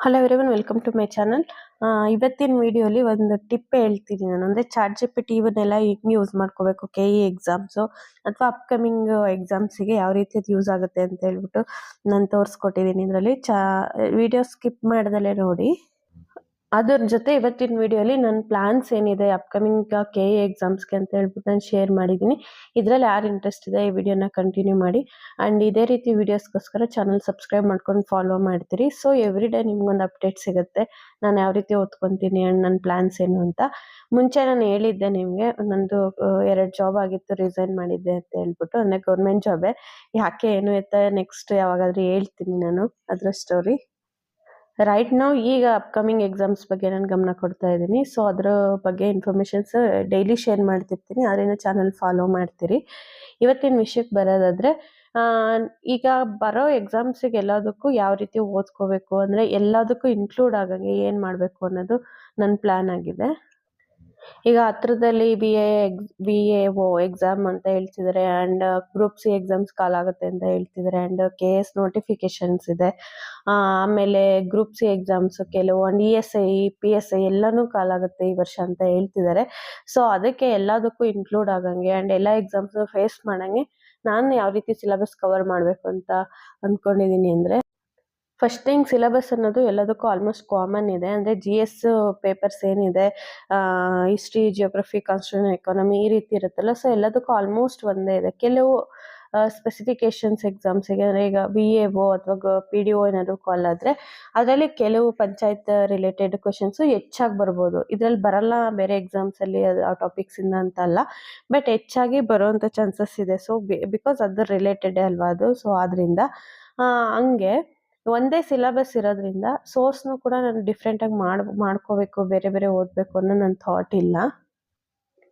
Hello everyone, welcome to my channel. ಇವತ್ತಿನ ವಿಡಿಯೋಲಿ ಒಂದು ಟಿಪ್ ಹೇಳ್ತೀನಿ ನಾನು. ಅಂದರೆ ಚಾಟ್ ಜಿ ಪಿ ಟಿ ಇವನ್ನೆಲ್ಲ ಹೆಂಗೆ ಯೂಸ್ ಮಾಡ್ಕೋಬೇಕು ಕೆ ಇ ಎಕ್ಸಾಮ್ಸು ಅಥವಾ ಅಪ್ಕಮಿಂಗ್ ಎಕ್ಸಾಮ್ಸಿಗೆ ಯಾವ ರೀತಿ ಯೂಸ್ ಆಗುತ್ತೆ ಅಂತ ಹೇಳ್ಬಿಟ್ಟು ನಾನು ತೋರಿಸ್ಕೊಟ್ಟಿದ್ದೀನಿ. ಇದರಲ್ಲಿ ವಿಡಿಯೋ ಸ್ಕಿಪ್ ಮಾಡ್ದಲೇ ನೋಡಿ. ಅದ್ರ ಜೊತೆ ಇವತ್ತಿನ ವಿಡಿಯೋಲಿ ನನ್ನ ಪ್ಲಾನ್ಸ್ ಏನಿದೆ ಅಪ್ಕಮಿಂಗ್ ಕೆ ಇ ಎಕ್ಸಾಮ್ಸ್ಗೆ ಅಂತ ಹೇಳ್ಬಿಟ್ಟು ನಾನು ಶೇರ್ ಮಾಡಿದ್ದೀನಿ. ಇದರಲ್ಲಿ ಯಾರು ಇಂಟ್ರೆಸ್ಟ್ ಇದೆ ಈ ವಿಡಿಯೋನ ಕಂಟಿನ್ಯೂ ಮಾಡಿ. ಆ್ಯಂಡ್ ಇದೇ ರೀತಿ ವಿಡಿಯೋಸ್ಗೋಸ್ಕರ ಚಾನಲ್ ಸಬ್ಸ್ಕ್ರೈಬ್ ಮಾಡ್ಕೊಂಡು ಫಾಲೋ ಮಾಡ್ತೀರಿ. ಸೊ ಎವ್ರಿ ಡೇ ನಿಮ್ಗೊಂದು ಅಪ್ಡೇಟ್ ಸಿಗುತ್ತೆ, ನಾನು ಯಾವ ರೀತಿ ಓದ್ಕೊತೀನಿ ಆ್ಯಂಡ್ ನನ್ನ ಪ್ಲಾನ್ಸ್ ಏನು ಅಂತ. ಮುಂಚೆ ನಾನು ಹೇಳಿದ್ದೆ ನಿಮಗೆ, ನಂದು 2 ಜಾಬ್ ಆಗಿತ್ತು, ರಿಸೈನ್ ಮಾಡಿದ್ದೆ ಅಂತ ಹೇಳ್ಬಿಟ್ಟು. ಅಂದರೆ ಗೌರ್ಮೆಂಟ್ ಜಾಬೇ. ಯಾಕೆ ಏನು ಎತ್ತ ನೆಕ್ಸ್ಟ್ ಯಾವಾಗಾದ್ರೂ ಹೇಳ್ತೀನಿ ನಾನು ಅದರ ಸ್ಟೋರಿ. ರೈಟ್ ನಾವು ಈಗ ಅಪ್ಕಮಿಂಗ್ ಎಕ್ಸಾಮ್ಸ್ ಬಗ್ಗೆ ನಾನು ಗಮನ ಕೊಡ್ತಾ ಇದ್ದೀನಿ. ಸೊ ಅದರ ಬಗ್ಗೆ ಇನ್ಫಾರ್ಮೇಷನ್ಸ್ ಡೈಲಿ ಶೇರ್ ಮಾಡ್ತಿರ್ತೀನಿ, ಅದರಿಂದ ಚಾನಲ್ ಫಾಲೋ ಮಾಡ್ತೀರಿ. ಇವತ್ತಿನ ವಿಷಯಕ್ಕೆ ಬರೋದಾದರೆ, ಈಗ ಬರೋ ಎಕ್ಸಾಮ್ಸಿಗೆ ಎಲ್ಲದಕ್ಕೂ ಯಾವ ರೀತಿ ಓದ್ಕೋಬೇಕು, ಅಂದರೆ ಎಲ್ಲದಕ್ಕೂ ಇನ್ಕ್ಲೂಡ್ ಆಗಂಗೆ ಏನು ಮಾಡಬೇಕು ಅನ್ನೋದು ನನ್ನ ಪ್ಲ್ಯಾನ್ ಆಗಿದೆ. ಈಗ ಹತ್ರದಲ್ಲಿ ಬಿ ಎ ಒ ಎಕ್ಸಾಮ್ ಅಂತ ಹೇಳ್ತಿದ್ದಾರೆ, ಆ್ಯಂಡ್ ಗ್ರೂಪ್ ಸಿ ಎಕ್ಸಾಮ್ಸ್ ಕಾಲಾಗುತ್ತೆ ಅಂತ ಹೇಳ್ತಿದ್ದಾರೆ, ಆ್ಯಂಡ್ ಕೆ ಎಸ್ ನೋಟಿಫಿಕೇಶನ್ಸ್ ಇದೆ. ಆಮೇಲೆ ಗ್ರೂಪ್ ಸಿ ಎಕ್ಸಾಮ್ಸ್ ಕೆಲವು, and E S I P S I ಎಲ್ಲನೂ ಕಾಲಾಗುತ್ತೆ ಈ ವರ್ಷ ಅಂತ ಹೇಳ್ತಿದ್ದಾರೆ. ಸೊ ಅದಕ್ಕೆ ಎಲ್ಲದಕ್ಕೂ ಇನ್ಕ್ಲೂಡ್ ಆಗಂಗೆ ಆ್ಯಂಡ್ ಎಲ್ಲ ಎಕ್ಸಾಮ್ಸ್ನ ಫೇಸ್ ಮಾಡಂಗೆ ನಾನು ಯಾವ ರೀತಿ ಸಿಲೆಬಸ್ ಕವರ್ ಮಾಡಬೇಕು ಅಂತ ಅಂದ್ಕೊಂಡಿದ್ದೀನಿ ಅಂದರೆ, ಫಸ್ಟ್ ಥಿಂಗ್ ಸಿಲೆಬಸ್ ಅನ್ನೋದು ಎಲ್ಲದಕ್ಕೂ ಆಲ್ಮೋಸ್ಟ್ ಕಾಮನ್ ಇದೆ. ಅಂದರೆ ಜಿ ಎಸ್ ಪೇಪರ್ಸ್ ಏನಿದೆ, ಹಿಸ್ಟ್ರಿ, ಜಿಯೋಗ್ರಫಿ, ಕಾನ್ಸ್ಟಿಟ್ಯೂಷನ್, ಎಕಾನಮಿ ಈ ರೀತಿ ಇರುತ್ತಲ್ಲ, ಸೊ ಎಲ್ಲದಕ್ಕೂ ಆಲ್ಮೋಸ್ಟ್ ಒಂದೇ ಇದೆ. ಕೆಲವು ಸ್ಪೆಸಿಫಿಕೇಶನ್ಸ್ ಎಕ್ಸಾಮ್ಸಿಗೆ, ಅಂದರೆ ಈಗ ಬಿ ಎ ಒ ಅಥವಾ ಪಿ ಡಿ ಒ ಏನಾದರೂ ಕಾಲ್ ಆದರೆ ಅದರಲ್ಲಿ ಕೆಲವು ಪಂಚಾಯತ್ ರಿಲೇಟೆಡ್ ಕ್ವಶನ್ಸು ಹೆಚ್ಚಾಗಿ ಬರ್ಬೋದು. ಇದರಲ್ಲಿ ಬರಲ್ಲ ಬೇರೆ ಎಕ್ಸಾಮ್ಸಲ್ಲಿ ಆ ಟಾಪಿಕ್ಸಿಂದ ಅಂತ ಅಲ್ಲ, ಬಟ್ ಹೆಚ್ಚಾಗಿ ಬರೋವಂಥ ಚಾನ್ಸಸ್ ಇದೆ. ಸೊ ಬಿಕಾಸ್ ಅದ್ರ ರಿಲೇಟೆಡೇ ಅಲ್ವಾ ಅದು. ಸೊ ಆದ್ದರಿಂದ ಹಂಗೆ ಒಂದೇ ಸಿಲೆಬಸ್ ಇರೋದ್ರಿಂದ ಸೋರ್ಸ್ನು ಕೂಡ ನಾನು ಡಿಫ್ರೆಂಟಾಗಿ ಮಾಡ್ಕೋಬೇಕು, ಬೇರೆ ಬೇರೆ ಓದಬೇಕು ಅನ್ನೋ ನನ್ನ ಥಾಟ್ ಇಲ್ಲ.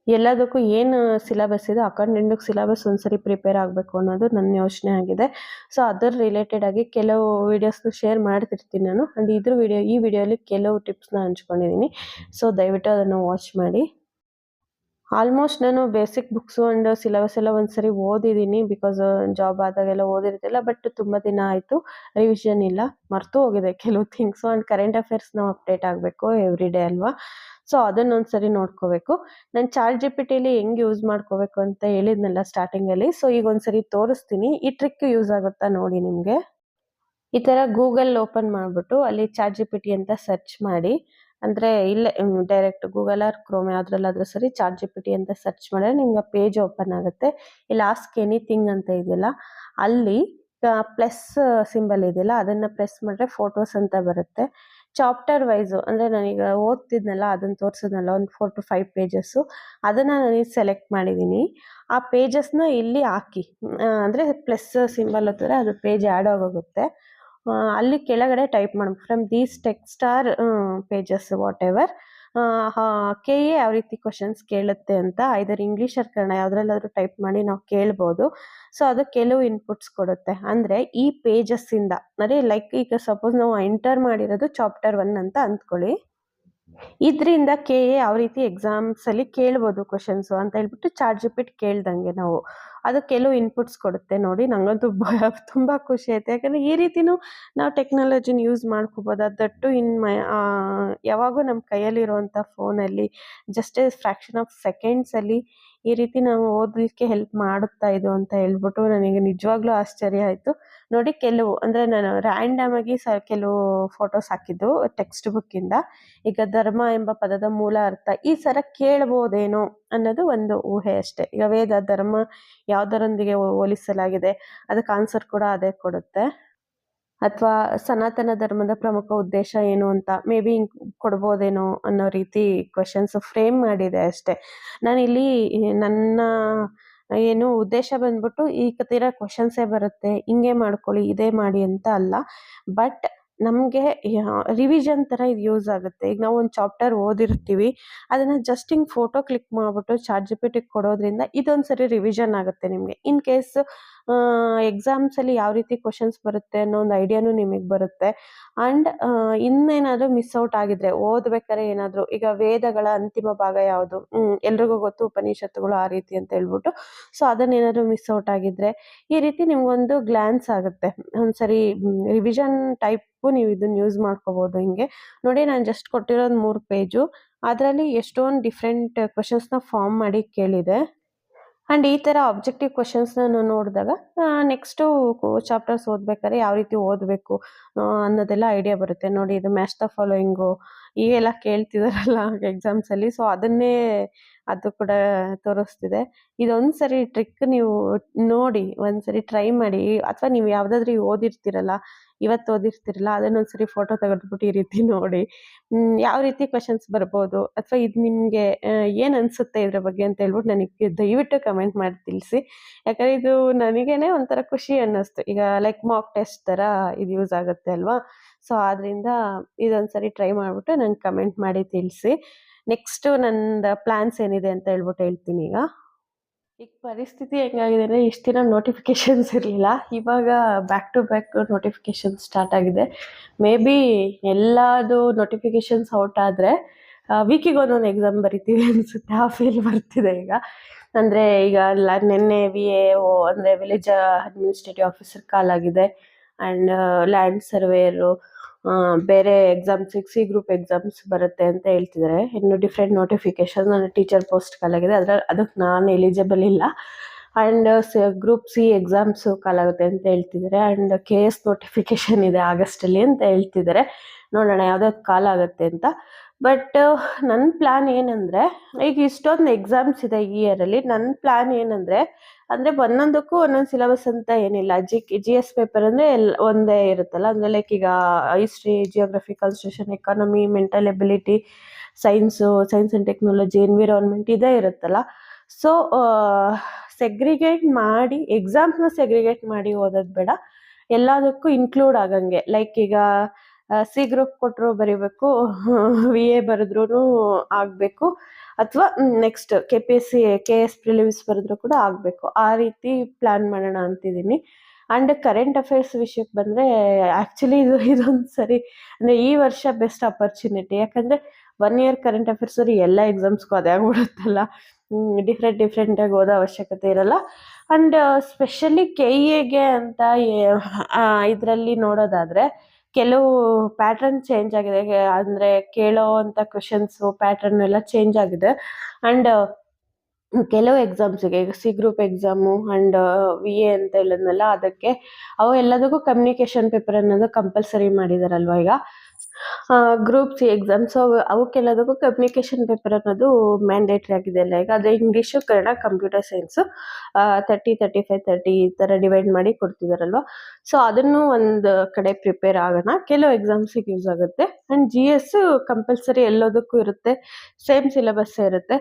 ಎಲ್ಲದಕ್ಕೂ ಏನು ಸಿಲೆಬಸ್ ಇದೆ ಅಕಾರ್ಡಿಂಗ್ ಸಿಲೆಬಸ್ ಒಂದ್ಸರಿ ಪ್ರಿಪೇರ್ ಆಗಬೇಕು ಅನ್ನೋದು ನನ್ನ ಯೋಚನೆ ಆಗಿದೆ. ಸೊ ಅದರ ರಿಲೇಟೆಡ್ ಆಗಿ ಕೆಲವು ವೀಡಿಯೋಸ್ನ ಶೇರ್ ಮಾಡ್ತಿರ್ತೀನಿ ನಾನು. ಆ್ಯಂಡ್ ಈ ವಿಡಿಯೋಲಿ ಕೆಲವು ಟಿಪ್ಸ್ನ ಹಂಚ್ಕೊಂಡಿದ್ದೀನಿ. ಸೊ ದಯವಿಟ್ಟು ಅದನ್ನು ವಾಚ್ ಮಾಡಿ. ಆಲ್ಮೋಸ್ಟ್ ನಾನು ಬೇಸಿಕ್ ಬುಕ್ಸು ಆ್ಯಂಡ್ ಸಿಲೆಬಸ್ ಎಲ್ಲ ಒಂದ್ಸರಿ ಓದಿದ್ದೀನಿ, ಬಿಕಾಸ್ ಜಾಬ್ ಆದಾಗೆಲ್ಲ ಓದಿರ್ತಿಲ್ಲ. ಬಟ್ ತುಂಬ ದಿನ ಆಯಿತು, ರಿವಿಷನ್ ಇಲ್ಲ, ಮರ್ತು ಹೋಗಿದೆ ಕೆಲವು ಥಿಂಗ್ಸು. ಆ್ಯಂಡ್ ಕರೆಂಟ್ ಅಫೇರ್ಸ್ ನಾವು ಅಪ್ಡೇಟ್ ಆಗಬೇಕು ಎವ್ರಿ ಡೇ ಅಲ್ವಾ. ಸೊ ಅದನ್ನೊಂದ್ಸರಿ ನೋಡ್ಕೋಬೇಕು. ನಾನು ಚಾಟ್ ಜಿ ಪಿ ಟಿಲಿ ಹೆಂಗೆ ಯೂಸ್ ಮಾಡ್ಕೋಬೇಕು ಅಂತ ಹೇಳಿದ್ನಲ್ಲ ಸ್ಟಾರ್ಟಿಂಗಲ್ಲಿ. ಸೊ ಈಗ ಒಂದ್ಸರಿ ತೋರಿಸ್ತೀನಿ, ಈ ಟ್ರಿಕ್ ಯೂಸ್ ಆಗುತ್ತಾ ನೋಡಿ ನಿಮಗೆ. ಈ ಥರ ಗೂಗಲ್ ಓಪನ್ ಮಾಡಿಬಿಟ್ಟು ಅಲ್ಲಿ ಚಾಟ್ ಜಿ ಪಿ ಟಿ ಅಂತ ಸರ್ಚ್ ಮಾಡಿ. ಅಂದರೆ ಇಲ್ಲೇ ಡೈರೆಕ್ಟ್ ಗೂಗಲ್ ಆರ್ ಕ್ರೋಮ್ ಯಾವುದ್ರಲ್ಲಾದರೂ ಸರಿ ಚಾಟ್ ಜಿ ಪಿ ಟಿ ಅಂತ ಸರ್ಚ್ ಮಾಡಿದ್ರೆ ನಿಮ್ಗೆ ಪೇಜ್ ಓಪನ್ ಆಗುತ್ತೆ. ಇಲ್ಲಿ ಆಸ್ಕ್ ಎನಿಥಿಂಗ್ ಅಂತ ಇದೆಯಲ್ಲ, ಅಲ್ಲಿ ಪ್ಲಸ್ ಸಿಂಬಲ್ ಇದೆಯಲ್ಲ ಅದನ್ನು ಪ್ರೆಸ್ ಮಾಡಿದ್ರೆ ಫೋಟೋಸ್ ಅಂತ ಬರುತ್ತೆ. ಚಾಪ್ಟರ್ ವೈಸು, ಅಂದರೆ ನಾನೀಗ ಓದ್ತಿದ್ನಲ್ಲ ಅದನ್ನು ತೋರಿಸಿದ್ನಲ್ಲ ಒಂದು 4 to 5 ಪೇಜಸ್ಸು, ಅದನ್ನು ನಾನೀಗ ಸೆಲೆಕ್ಟ್ ಮಾಡಿದ್ದೀನಿ. ಆ ಪೇಜಸ್ನ ಇಲ್ಲಿ ಹಾಕಿ, ಅಂದರೆ ಪ್ಲಸ್ ಸಿಂಬಲ್ ಹತ್ತಿರ ಅದು ಪೇಜ್ ಆ್ಯಡ್ ಆಗೋಗುತ್ತೆ. ಅಲ್ಲಿ ಕೆಳಗಡೆ ಟೈಪ್ ಮಾಡಿ from these text or pages whatever K A ಯಾವ ರೀತಿ ಕ್ವಶನ್ಸ್ ಕೇಳುತ್ತೆ ಅಂತ ಐದರ್ ಇಂಗ್ಲೀಷ್ ಆರ್ ಕನ್ನಡ ಯಾವುದ್ರಲ್ಲಾದ್ರೂ ಟೈಪ್ ಮಾಡಿ ನಾವು ಕೇಳ್ಬೋದು. ಸೊ ಅದು ಕೆಲವು ಇನ್ಪುಟ್ಸ್ ಕೊಡುತ್ತೆ. ಅಂದರೆ ಈ ಪೇಜಸ್ಸಿಂದ, ಅಂದರೆ ಲೈಕ್ ಈಗ ಸಪೋಸ್ ನಾವು ಎಂಟರ್ ಮಾಡಿರೋದು ಚಾಪ್ಟರ್ 1 ಅಂತ ಅಂದ್ಕೊಳ್ಳಿ. ಇದರಿಂದ ಕೆ ಎ ಯಾವ ರೀತಿ ಎಕ್ಸಾಮ್ಸಲ್ಲಿ ಕೇಳ್ಬೋದು ಕ್ವಶನ್ಸು ಅಂತ ಹೇಳ್ಬಿಟ್ಟು ಚಾಟ್ ಜಿ ಪಿ ಟಿ ಕೇಳ್ದಂಗೆ ನಾವು ಅದು ಕೆಲವು ಇನ್ಪುಟ್ಸ್ ಕೊಡುತ್ತೆ. ನೋಡಿ ನಂಗಂತೂ ತುಂಬ ಖುಷಿ ಆಯ್ತು, ಯಾಕಂದರೆ ಈ ರೀತಿನೂ ನಾವು ಟೆಕ್ನಾಲಜಿನ ಯೂಸ್ ಮಾಡ್ಕೋಬೋದು. ದಟ್ಟು ಯಾವಾಗೂ ನಮ್ಮ ಕೈಯಲ್ಲಿರುವಂಥ ಫೋನಲ್ಲಿ ಜಸ್ಟ್ ಫ್ರ್ಯಾಕ್ಷನ್ ಆಫ್ ಸೆಕೆಂಡ್ಸಲ್ಲಿ ಈ ರೀತಿ ನಾವು ಓದಲಿಕ್ಕೆ ಹೆಲ್ಪ್ ಮಾಡುತ್ತಾ ಇದು ಅಂತ ಹೇಳ್ಬಿಟ್ಟು ನನಗೆ ನಿಜವಾಗ್ಲೂ ಆಶ್ಚರ್ಯ ಆಯಿತು. ನೋಡಿ ಕೆಲವು, ಅಂದರೆ ನಾನು ರ್ಯಾಂಡಮ್ ಆಗಿ ಕೆಲವು ಫೋಟೋಸ್ ಹಾಕಿದ್ದು ಟೆಕ್ಸ್ಟ್ ಬುಕ್ಕಿಂದ. ಈಗ ಧರ್ಮ ಎಂಬ ಪದದ ಮೂಲ ಅರ್ಥ ಈ ಥರ ಕೇಳ್ಬೋದೇನೋ ಅನ್ನೋದು ಒಂದು ಊಹೆ ಅಷ್ಟೇ. ಈಗ ವೇದ ಧರ್ಮ ಯಾವುದರೊಂದಿಗೆ ಹೋಲಿಸಲಾಗಿದೆ, ಅದಕ್ಕೆ ಆನ್ಸರ್ ಕೂಡ ಅದೇ ಕೊಡುತ್ತೆ. ಅಥವಾ ಸನಾತನ ಧರ್ಮದ ಪ್ರಮುಖ ಉದ್ದೇಶ ಏನು ಅಂತ ಮೇ ಬಿ ಕೊಡ್ಬೋದೇನೋ ಅನ್ನೋ ರೀತಿ ಕ್ವೆಶನ್ಸ್ ಫ್ರೇಮ್ ಮಾಡಿದೆ ಅಷ್ಟೇ. ನಾನಿಲ್ಲಿ ನನ್ನ ಏನು ಉದ್ದೇಶ ಬಂದ್ಬಿಟ್ಟು ಈ ಥರ ಕ್ವಶನ್ಸೇ ಬರುತ್ತೆ ಹಿಂಗೆ ಮಾಡ್ಕೊಳ್ಳಿ ಇದೇ ಮಾಡಿ ಅಂತ ಅಲ್ಲ, ಬಟ್ ನಮಗೆ ರಿವಿಷನ್ ಥರ ಇದು ಯೂಸ್ ಆಗುತ್ತೆ. ಈಗ ನಾವು ಒಂದು ಚಾಪ್ಟರ್ ಓದಿರ್ತೀವಿ, ಅದನ್ನು ಜಸ್ಟ್ ಹಿಂಗೆ ಫೋಟೋ ಕ್ಲಿಕ್ ಮಾಡಿಬಿಟ್ಟು ಚಾಟ್ ಜಿ ಪಿ ಟಿಗೆ ಕೊಡೋದ್ರಿಂದ ಇದೊಂದು ಸರಿ ರಿವಿಷನ್ ಆಗುತ್ತೆ ನಿಮಗೆ. ಇನ್ ಕೇಸ್ ಎಕ್ಸಾಮ್ಸಲ್ಲಿ ಯಾವ ರೀತಿ ಕ್ವಶನ್ಸ್ ಬರುತ್ತೆ ಅನ್ನೋ ಒಂದು ಐಡಿಯಾನು ನಿಮಗೆ ಬರುತ್ತೆ. ಆ್ಯಂಡ್ ಇನ್ನೇನಾದರೂ ಮಿಸ್ ಔಟ್ ಆಗಿದ್ರೆ ಓದ್ಬೇಕಾದ್ರೆ ಏನಾದರೂ, ಈಗ ವೇದಗಳ ಅಂತಿಮ ಭಾಗ ಯಾವುದು, ಎಲ್ರಿಗೂ ಗೊತ್ತು ಉಪನಿಷತ್ತುಗಳು ಆ ರೀತಿ ಅಂತ ಹೇಳ್ಬಿಟ್ಟು. ಸೊ ಅದನ್ನೇನಾದರೂ ಮಿಸ್ ಔಟ್ ಆಗಿದ್ರೆ ಈ ರೀತಿ ನಿಮ್ಗೊಂದು ಗ್ಲಾನ್ಸ್ ಆಗುತ್ತೆ. ಒಂದ್ಸರಿ ರಿವಿಷನ್ ಟೈಪು ನೀವು ಇದನ್ನ ಯೂಸ್ ಮಾಡ್ಕೋಬೋದು. ಹಿಂಗೆ ನೋಡಿ, ನಾನು ಜಸ್ಟ್ ಕೊಟ್ಟಿರೋದು 3 ಪೇಜು, ಅದರಲ್ಲಿ ಎಷ್ಟೊಂದು ಡಿಫ್ರೆಂಟ್ ಕ್ವಶನ್ಸ್ನ ಫಾರ್ಮ್ ಮಾಡಿ ಕೇಳಿದೆ. ಆ್ಯಂಡ್ ಈ ಥರ ಆಬ್ಜೆಕ್ಟಿವ್ ಕ್ವಶನ್ಸ್ನ ನಾನು ನೋಡಿದಾಗ ನೆಕ್ಸ್ಟು ಚಾಪ್ಟರ್ಸ್ ಓದ್ಬೇಕಾದ್ರೆ ಯಾವ ರೀತಿ ಓದಬೇಕು ಅನ್ನೋದೆಲ್ಲ ಐಡಿಯಾ ಬರುತ್ತೆ. ನೋಡಿ, ಇದು ಮ್ಯಾಚ್ ದ ಫಾಲೋಯಿಂಗು ಈಗೆಲ್ಲ ಕೇಳ್ತಿದಾರಲ್ಲ ಎಕ್ಸಾಮ್ಸಲ್ಲಿ, ಸೊ ಅದನ್ನೇ ಅದು ಕೂಡ ತೋರಿಸ್ತಿದೆ. ಇದೊಂದು ಸರಿ ಟ್ರಿಕ್ ನೀವು ನೋಡಿ, ಒಂದ್ಸರಿ ಟ್ರೈ ಮಾಡಿ. ಅಥವಾ ನೀವು ಯಾವುದಾದ್ರೂ ಓದಿರ್ತೀರಲ್ಲ, ಇವತ್ತು ಓದಿರ್ತೀರಲ್ಲ, ಅದನ್ನೊಂದ್ಸರಿ ಫೋಟೋ ತೆಗೆದ್ಬಿಟ್ಟು ಈ ರೀತಿ ನೋಡಿ ಯಾವ ರೀತಿ ಕ್ವಶನ್ಸ್ ಬರ್ಬೋದು, ಅಥವಾ ಇದು ನಿಮಗೆ ಏನು ಅನಿಸುತ್ತೆ ಇದ್ರ ಬಗ್ಗೆ ಅಂತ ಹೇಳ್ಬಿಟ್ಟು ನನಗೆ ದಯವಿಟ್ಟು ಕಮೆಂಟ್ ಮಾಡಿ ತಿಳಿಸಿ. ಯಾಕಂದರೆ ಇದು ನನಗೇನೆ ಒಂಥರ ಖುಷಿ ಅನ್ನಿಸ್ತು. ಈಗ ಲೈಕ್ ಮಾಕ್ ಟೆಸ್ಟ್ ಥರ ಇದು ಯೂಸ್ ಆಗುತ್ತೆ ಅಲ್ವಾ. ಸೊ ಆದ್ದರಿಂದ ಇದೊಂದ್ಸರಿ ಟ್ರೈ ಮಾಡಿಬಿಟ್ಟು ನಂಗೆ ಕಮೆಂಟ್ ಮಾಡಿ ತಿಳಿಸಿ. ನೆಕ್ಸ್ಟು ನಂದು ಪ್ಲ್ಯಾನ್ಸ್ ಏನಿದೆ ಅಂತ ಹೇಳ್ತೀನಿ. ಈಗ ಪರಿಸ್ಥಿತಿ ಹೆಂಗಾಗಿದೆ ಅಂದರೆ, ಇಷ್ಟು ದಿನ ನೋಟಿಫಿಕೇಷನ್ಸ್ ಇರಲಿಲ್ಲ, ಇವಾಗ back to back notification start ಆಗಿದೆ. ಮೇ ಬಿ ಎಲ್ಲದು ನೋಟಿಫಿಕೇಷನ್ಸ್ ಔಟ್ ಆದರೆ ವೀಕಿಗೆ ಒಂದೊಂದು ಎಕ್ಸಾಮ್ ಬರಿತೀವಿ ಅನಿಸುತ್ತೆ. ಆ ಫೀಲ್ ಬರ್ತಿದೆ ಈಗ. ಅಂದರೆ ಈಗ ನಿನ್ನೆ VAO ಅಂದರೆ ವಿಲೇಜ್ ಅಡ್ಮಿನಿಸ್ಟ್ರೇಟಿವ್ ಆಫೀಸರ್ ಕಾಲಾಗಿದೆ. ಆ್ಯಂಡ್ ಲ್ಯಾಂಡ್ ಸರ್ವೇಯರು, ಬೇರೆ ಎಕ್ಸಾಮ್ಸಿಗೆ C ಗ್ರೂಪ್ ಎಕ್ಸಾಮ್ಸ್ ಬರುತ್ತೆ ಅಂತ ಹೇಳ್ತಿದ್ದಾರೆ. ಇನ್ನು ಡಿಫ್ರೆಂಟ್ ನೋಟಿಫಿಕೇಷನ್ ಟೀಚರ್ ಪೋಸ್ಟ್ ಕಾಲಾಗಿದೆ, ಅದಕ್ಕೆ ನಾನು ಎಲಿಜಿಬಲ್ ಇಲ್ಲ. ಆ್ಯಂಡ್ ಗ್ರೂಪ್ C ಎಕ್ಸಾಮ್ಸು ಕಾಲಾಗುತ್ತೆ ಅಂತ ಹೇಳ್ತಿದ್ದಾರೆ. ಆ್ಯಂಡ್ KS ನೋಟಿಫಿಕೇಷನ್ ಇದೆ ಆಗಸ್ಟಲ್ಲಿ ಅಂತ ಹೇಳ್ತಿದ್ದಾರೆ. ನೋಡೋಣ ಯಾವ್ದಾವ್ದು ಕಾಲಾಗುತ್ತೆ ಅಂತ. ಬಟ್ ನನ್ನ ಪ್ಲ್ಯಾನ್ ಏನಂದರೆ, ಈಗ ಇಷ್ಟೊಂದು ಎಕ್ಸಾಮ್ಸ್ ಇದೆ ಈ ಇಯರಲ್ಲಿ. ನನ್ನ ಪ್ಲ್ಯಾನ್ ಏನಂದರೆ, ಒಂದೊಂದಕ್ಕೂ ಒಂದೊಂದು ಸಿಲೆಬಸ್ ಅಂತ ಏನಿಲ್ಲ. GS ಪೇಪರ್ ಅಂದರೆ ಒಂದೇ ಇರುತ್ತಲ್ಲ, ಅಂದರೆ ಲೈಕ್ ಈಗ history, geography, constitution, economy, mental ability, science and technology, environment ಇದೇ ಇರುತ್ತಲ್ಲ. ಸೊ ಸೆಗ್ರಿಗೇಟ್ ಮಾಡಿ, ಎಕ್ಸಾಮ್ಸ್ನ ಸೆಗ್ರಿಗೇಟ್ ಮಾಡಿ ಓದೋದು ಬೇಡ, ಎಲ್ಲದಕ್ಕೂ ಇನ್ಕ್ಲೂಡ್ ಆಗಂಗೆ. ಲೈಕ್ ಈಗ C ಗ್ರೂಪ್ ಕೊಟ್ಟರು ಬರೀಬೇಕು, VA ಬರೆದ್ರೂ ಆಗಬೇಕು, ಅಥವಾ ನೆಕ್ಸ್ಟ್ KPSC KS ಪ್ರಿಲಿಮ್ಸ್ ಬರೆದ್ರೂ ಕೂಡ ಆಗಬೇಕು. ಆ ರೀತಿ ಪ್ಲ್ಯಾನ್ ಮಾಡೋಣ ಅಂತಿದ್ದೀನಿ. ಆ್ಯಂಡ್ ಕರೆಂಟ್ ಅಫೇರ್ಸ್ ವಿಷಯಕ್ಕೆ ಬಂದರೆ, ಆ್ಯಕ್ಚುಲಿ ಇದೊಂದು ಸರಿ ಅಂದರೆ ಈ ವರ್ಷ ಬೆಸ್ಟ್ ಅಪರ್ಚುನಿಟಿ. ಯಾಕಂದರೆ 1 ಇಯರ್ ಕರೆಂಟ್ ಅಫೇರ್ಸ್ ಎಲ್ಲ ಎಕ್ಸಾಮ್ಸ್ಗೂ ಅದೇ ಆಗ್ಬಿಡುತ್ತಲ್ಲ, ಡಿಫ್ರೆಂಟಾಗಿ ಓದೋ ಅವಶ್ಯಕತೆ ಇರಲ್ಲ. ಆ್ಯಂಡ್ ಸ್ಪೆಷಲಿ KEAಗೆ ಅಂತ ಇದರಲ್ಲಿ ನೋಡೋದಾದರೆ ಕೆಲವು ಪ್ಯಾಟ್ರನ್ ಚೇಂಜ್ ಆಗಿದೆ. ಅಂದರೆ ಕೇಳೋ ಅಂಥ ಕ್ವೆಶನ್ಸು ಪ್ಯಾಟ್ರನ್ ಎಲ್ಲ ಚೇಂಜ್ ಆಗಿದೆ. ಆ್ಯಂಡ್ ಕೆಲವು ಎಕ್ಸಾಮ್ಸಿಗೆ, ಈಗ C group exam and VA ಅಂತ ಹೇಳಿದ್ನಲ್ಲ, ಅದಕ್ಕೆ ಅವು ಎಲ್ಲದಕ್ಕೂ ಕಮ್ಯುನಿಕೇಷನ್ ಪೇಪರ್ ಅನ್ನೋದು ಕಂಪಲ್ಸರಿ ಮಾಡಿದಾರಲ್ವ ಈಗ. ಗ್ರೂಪ್ C ಎಕ್ಸಾಮ್, ಸೊ ಅವಕ್ಕೆಲ್ಲದಕ್ಕೂ ಕಮ್ಯುನಿಕೇಷನ್ ಪೇಪರ್ ಅನ್ನೋದು ಮ್ಯಾಂಡೇಟ್ರಿ ಆಗಿದೆ ಅಲ್ಲ ಈಗ. ಅದು ಇಂಗ್ಲೀಷು, ಕನ್ನಡ, ಕಂಪ್ಯೂಟರ್ ಸೈನ್ಸು 30, 35, 30 ಈ ಥರ ಡಿವೈಡ್ ಮಾಡಿ ಕೊಡ್ತಿದ್ದಾರಲ್ವ. ಸೊ ಅದನ್ನು ಒಂದು ಕಡೆ ಪ್ರಿಪೇರ್ ಆಗೋಣ, ಕೆಲವು ಎಕ್ಸಾಮ್ಸಿಗೆ ಯೂಸ್ ಆಗುತ್ತೆ. ಆ್ಯಂಡ್ GS ಕಂಪಲ್ಸರಿ ಎಲ್ಲದಕ್ಕೂ ಇರುತ್ತೆ, ಸೇಮ್ ಸಿಲೆಬಸ್ಸೇ ಇರುತ್ತೆ.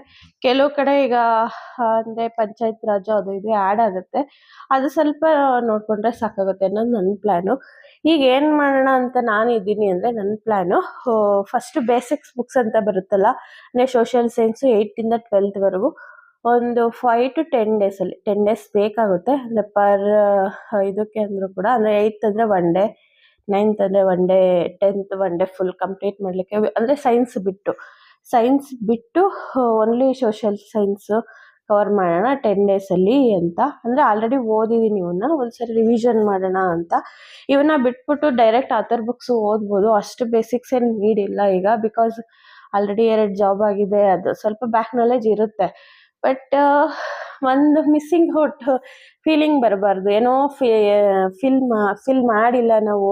ಕೆಲವು ಕಡೆ ಈಗ ಅಂದರೆ ಪಂಚಾಯತ್ ರಾಜು ಅದು ಇದು ಆ್ಯಡ್ ಆಗುತ್ತೆ, ಅದು ಸ್ವಲ್ಪ ನೋಡಿಕೊಂಡ್ರೆ ಸಾಕಾಗುತ್ತೆ ಅನ್ನೋದು ನನ್ನ ಪ್ಲ್ಯಾನು. ಈಗ ಏನು ಮಾಡೋಣ ಅಂತ ನಾನು ಇದ್ದೀನಿ ಅಂದರೆ, ನನ್ನ ಪ್ಲ್ಯಾನು ಫಸ್ಟು ಬೇಸಿಕ್ಸ್ ಬುಕ್ಸ್ ಅಂತ ಬರುತ್ತಲ್ಲ, ಅಂದರೆ ಸೋಷಿಯಲ್ ಸೈನ್ಸು 8th ಇಂದ 12th ವರೆಗೂ ಒಂದು 5 to 10 ಡೇಸಲ್ಲಿ, 10 ಡೇಸ್ ಬೇಕಾಗುತ್ತೆ. ಅಂದರೆ ಪರ್ ಇದಕ್ಕೆ ಅಂದರೂ ಕೂಡ, ಅಂದರೆ 8th ಅಂದರೆ 1 ಡೇ, 9th ಅಂದರೆ 1 day, 10th 1 day full complete ಮಾಡಲಿಕ್ಕೆ. ಅಂದರೆ ಸೈನ್ಸ್ ಬಿಟ್ಟು ಓನ್ಲಿ ಸೋಷಿಯಲ್ ಸೈನ್ಸು ಕವರ್ ಮಾಡೋಣ 10 ಡೇಸಲ್ಲಿ ಅಂತ. ಅಂದರೆ ಆಲ್ರೆಡಿ ಓದಿದ್ದೀನಿ ಇವನ್ನ, ಒಂದ್ಸರಿ ರಿವಿಷನ್ ಮಾಡೋಣ ಅಂತ. ಇವನ್ನ ಬಿಟ್ಬಿಟ್ಟು ಡೈರೆಕ್ಟ್ ಆಥರ್ ಬುಕ್ಸು ಓದ್ಬೋದು, ಅಷ್ಟು ಬೇಸಿಕ್ಸ್ ಏನು ನೀಡಿಲ್ಲ ಈಗ. ಬಿಕಾಸ್ ಆಲ್ರೆಡಿ 2 ಜಾಬ್ ಆಗಿದೆ, ಅದು ಸ್ವಲ್ಪ ಬ್ಯಾಕ್ ನಾಲೆಜ್ ಇರುತ್ತೆ. ಬಟ್ ಒಂದು ಮಿಸ್ಸಿಂಗ್ ಔಟ್ ಫೀಲಿಂಗ್ ಬರಬಾರ್ದು. ಏನೋ ಫಿಲ್ ಮಾಡಿಲ್ಲ ನಾವು,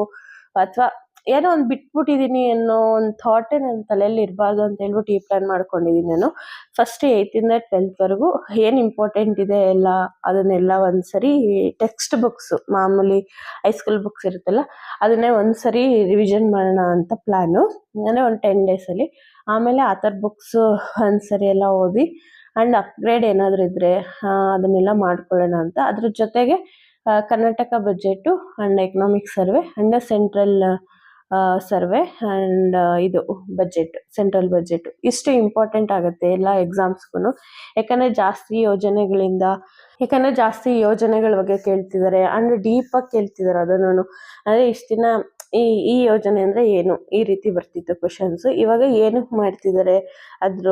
ಅಥವಾ ಏನೋ ಒಂದು ಬಿಟ್ಬಿಟ್ಟಿದ್ದೀನಿ ಅನ್ನೋ ಒಂದು ಥಾಟೇ ನನ್ನ ತಲೆಯಲ್ಲಿ ಇರಬಾರ್ದು ಅಂತ ಹೇಳ್ಬಿಟ್ಟು ಈ ಪ್ಲ್ಯಾನ್ ಮಾಡ್ಕೊಂಡಿದ್ದೀನಿ ನಾನು. ಫಸ್ಟ್ 8th ಇಂದ 12th ವರೆಗೂ ಏನು ಇಂಪಾರ್ಟೆಂಟ್ ಇದೆ ಎಲ್ಲ, ಅದನ್ನೆಲ್ಲ ಒಂದು ಸರಿ ಟೆಕ್ಸ್ಟ್ ಬುಕ್ಸು, ಮಾಮೂಲಿ ಹೈಸ್ಕೂಲ್ ಬುಕ್ಸ್ ಇರುತ್ತಲ್ಲ, ಅದನ್ನೇ ಒಂದು ಸರಿ ರಿವಿಷನ್ ಮಾಡೋಣ ಅಂತ ಪ್ಲ್ಯಾನು. ಅಂದರೆ ಒಂದು 10 ಡೇಸಲ್ಲಿ. ಆಮೇಲೆ ಆಥರ್ ಬುಕ್ಸು ಒಂದು ಸರಿ ಎಲ್ಲ ಓದಿ, ಆ್ಯಂಡ್ ಅಪ್ಗ್ರೇಡ್ ಏನಾದರೂ ಇದ್ದರೆ ಅದನ್ನೆಲ್ಲ ಮಾಡ್ಕೊಳ್ಳೋಣ ಅಂತ. ಅದ್ರ ಜೊತೆಗೆ Karnataka budget and economic survey and central survey and ಇದು ಬಜೆಟ್, ಸೆಂಟ್ರಲ್ ಬಜೆಟ್ ಇಷ್ಟು ಇಂಪಾರ್ಟೆಂಟ್ ಆಗುತ್ತೆ ಎಲ್ಲ ಎಕ್ಸಾಮ್ಸ್ಗೂ. ಯಾಕಂದರೆ ಜಾಸ್ತಿ ಯೋಜನೆಗಳ ಬಗ್ಗೆ ಕೇಳ್ತಿದ್ದಾರೆ ಆ್ಯಂಡ್ ಡೀಪಾಗಿ ಕೇಳ್ತಿದ್ದಾರೆ ಅದನ್ನು. ಅಂದರೆ ಇಷ್ಟು ದಿನ ಈ ಯೋಜನೆ ಅಂದರೆ ಏನು, ಈ ರೀತಿ ಬರ್ತಿತ್ತು ಕ್ವಶನ್ಸು. ಇವಾಗ ಏನಕ್ಕೆ ಮಾಡ್ತಿದ್ದಾರೆ, ಅದ್ರ